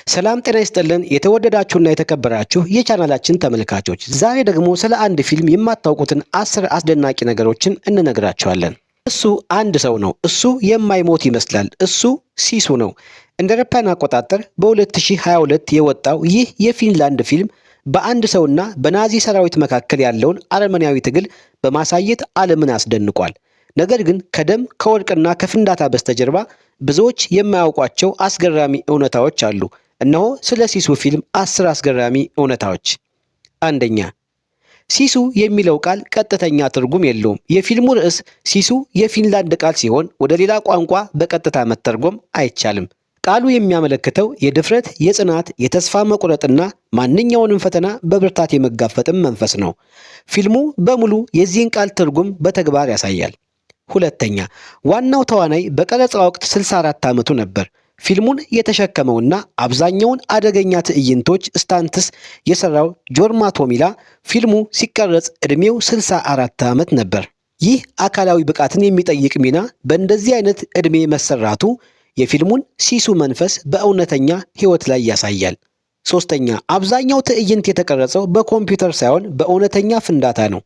ሰላም ጤና ይስጥልን የተወደዳችሁና የተከበራችሁ የቻናላችን ተመልካቾች፣ ዛሬ ደግሞ ስለ አንድ ፊልም የማታውቁትን 10 አስደናቂ ነገሮችን እንነግራችኋለን። እሱ አንድ ሰው ነው። እሱ የማይሞት ይመስላል። እሱ ሲሱ ነው። እንደ አውሮፓውያን አቆጣጠር በ2022 የወጣው ይህ የፊንላንድ ፊልም በአንድ ሰውና በናዚ ሰራዊት መካከል ያለውን አረመኔያዊ ትግል በማሳየት ዓለምን አስደንቋል። ነገር ግን ከደም ከወርቅና ከፍንዳታ በስተጀርባ ብዙዎች የማያውቋቸው አስገራሚ እውነታዎች አሉ። እነሆ ስለ ሲሱ ፊልም 10 አስገራሚ እውነታዎች። አንደኛ፣ ሲሱ የሚለው ቃል ቀጥተኛ ትርጉም የለውም። የፊልሙ ርዕስ ሲሱ የፊንላንድ ቃል ሲሆን ወደ ሌላ ቋንቋ በቀጥታ መተርጎም አይቻልም። ቃሉ የሚያመለክተው የድፍረት፣ የጽናት፣ የተስፋ መቁረጥና ማንኛውንም ፈተና በብርታት የመጋፈጥም መንፈስ ነው። ፊልሙ በሙሉ የዚህን ቃል ትርጉም በተግባር ያሳያል። ሁለተኛ፣ ዋናው ተዋናይ በቀረጻ ወቅት 64 ዓመቱ ነበር። ፊልሙን የተሸከመውና አብዛኛውን አደገኛ ትዕይንቶች ስታንትስ የሰራው ጆርማ ቶሚላ ፊልሙ ሲቀረጽ ዕድሜው 64 ዓመት ነበር። ይህ አካላዊ ብቃትን የሚጠይቅ ሚና በእንደዚህ አይነት ዕድሜ መሰራቱ የፊልሙን ሲሱ መንፈስ በእውነተኛ ሕይወት ላይ ያሳያል። ሶስተኛ፣ አብዛኛው ትዕይንት የተቀረጸው በኮምፒውተር ሳይሆን በእውነተኛ ፍንዳታ ነው።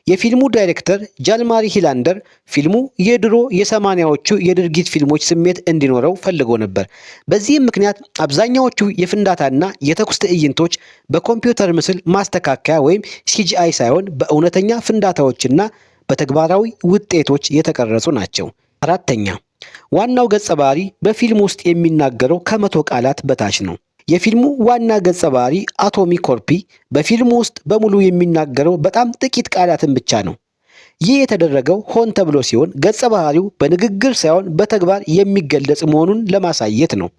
የፊልሙ ዳይሬክተር ጃልማሪ ሂላንደር ፊልሙ የድሮ የ80ዎቹ የድርጊት ፊልሞች ስሜት እንዲኖረው ፈልጎ ነበር። በዚህም ምክንያት አብዛኛዎቹ የፍንዳታና የተኩስ ትዕይንቶች በኮምፒውተር ምስል ማስተካከያ ወይም ሲጂአይ ሳይሆን በእውነተኛ ፍንዳታዎችና በተግባራዊ ውጤቶች የተቀረጹ ናቸው። አራተኛ፣ ዋናው ገጸ ባህሪ በፊልሙ ውስጥ የሚናገረው ከ100 ቃላት በታች ነው። የፊልሙ ዋና ገጸ ባህሪ አቶሚ ኮርፒ በፊልሙ ውስጥ በሙሉ የሚናገረው በጣም ጥቂት ቃላትን ብቻ ነው። ይህ የተደረገው ሆን ተብሎ ሲሆን ገጸ ባህሪው በንግግር ሳይሆን በተግባር የሚገለጽ መሆኑን ለማሳየት ነው።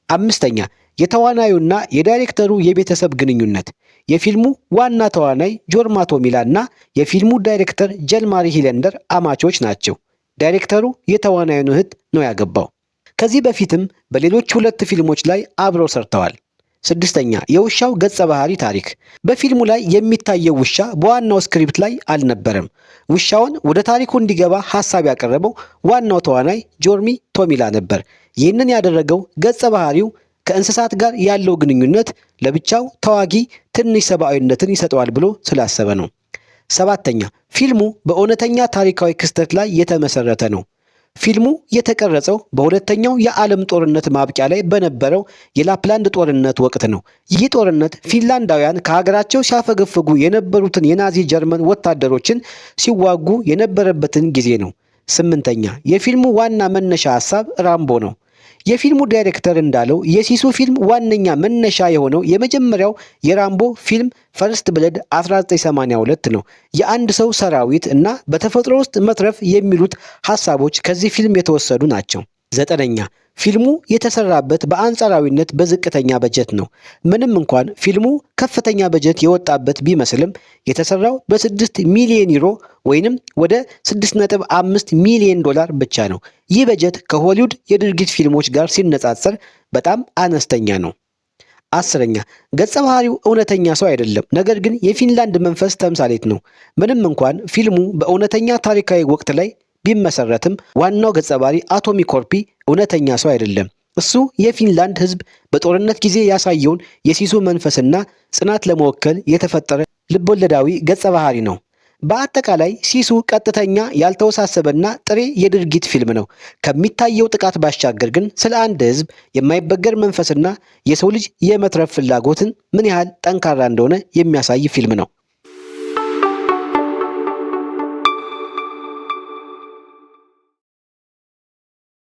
አምስተኛ፣ የተዋናዩና የዳይሬክተሩ የቤተሰብ ግንኙነት። የፊልሙ ዋና ተዋናይ ጆርማ ቶሚላ እና የፊልሙ ዳይሬክተር ጃልማሪ ሂላንደር አማቾች ናቸው። ዳይሬክተሩ የተዋናዩን እህት ነው ያገባው። ከዚህ በፊትም በሌሎች 2 ፊልሞች ላይ አብረው ሰርተዋል። ስድስተኛ፣ የውሻው ገጸ ባህሪ ታሪክ። በፊልሙ ላይ የሚታየው ውሻ በዋናው ስክሪፕት ላይ አልነበረም። ውሻውን ወደ ታሪኩ እንዲገባ ሐሳብ ያቀረበው ዋናው ተዋናይ ጆርሚ ቶሚላ ነበር። ይህንን ያደረገው ገጸ ባህሪው ከእንስሳት ጋር ያለው ግንኙነት ለብቻው ተዋጊ ትንሽ ሰብአዊነትን ይሰጠዋል ብሎ ስላሰበ ነው። ሰባተኛ፣ ፊልሙ በእውነተኛ ታሪካዊ ክስተት ላይ የተመሰረተ ነው። ፊልሙ የተቀረጸው በሁለተኛው የዓለም ጦርነት ማብቂያ ላይ በነበረው የላፕላንድ ጦርነት ወቅት ነው። ይህ ጦርነት ፊንላንዳውያን ከሀገራቸው ሲያፈገፍጉ የነበሩትን የናዚ ጀርመን ወታደሮችን ሲዋጉ የነበረበትን ጊዜ ነው። ስምንተኛ፣ የፊልሙ ዋና መነሻ ሐሳብ ራምቦ ነው። የፊልሙ ዳይሬክተር እንዳለው የሲሱ ፊልም ዋነኛ መነሻ የሆነው የመጀመሪያው የራምቦ ፊልም ፈርስት ብለድ 1982 ነው። የአንድ ሰው ሰራዊት እና በተፈጥሮ ውስጥ መትረፍ የሚሉት ሐሳቦች ከዚህ ፊልም የተወሰዱ ናቸው። ዘጠነኛ፣ ፊልሙ የተሰራበት በአንጻራዊነት በዝቅተኛ በጀት ነው። ምንም እንኳን ፊልሙ ከፍተኛ በጀት የወጣበት ቢመስልም የተሰራው በ6 ሚሊዮን ዩሮ ወይንም ወደ 6.5 ሚሊዮን ዶላር ብቻ ነው። ይህ በጀት ከሆሊውድ የድርጊት ፊልሞች ጋር ሲነጻጸር በጣም አነስተኛ ነው። አስረኛ፣ ገጸ ባህሪው እውነተኛ ሰው አይደለም፣ ነገር ግን የፊንላንድ መንፈስ ተምሳሌት ነው። ምንም እንኳን ፊልሙ በእውነተኛ ታሪካዊ ወቅት ላይ ቢመሰረትም ዋናው ገጸ ባህሪ አቶሚ ኮርፒ እውነተኛ ሰው አይደለም። እሱ የፊንላንድ ሕዝብ በጦርነት ጊዜ ያሳየውን የሲሱ መንፈስና ጽናት ለመወከል የተፈጠረ ልቦለዳዊ ገጸ ባህሪ ነው። በአጠቃላይ ሲሱ ቀጥተኛ፣ ያልተወሳሰበና ጥሬ የድርጊት ፊልም ነው። ከሚታየው ጥቃት ባሻገር ግን ስለ አንድ ሕዝብ የማይበገር መንፈስና የሰው ልጅ የመትረፍ ፍላጎትን ምን ያህል ጠንካራ እንደሆነ የሚያሳይ ፊልም ነው።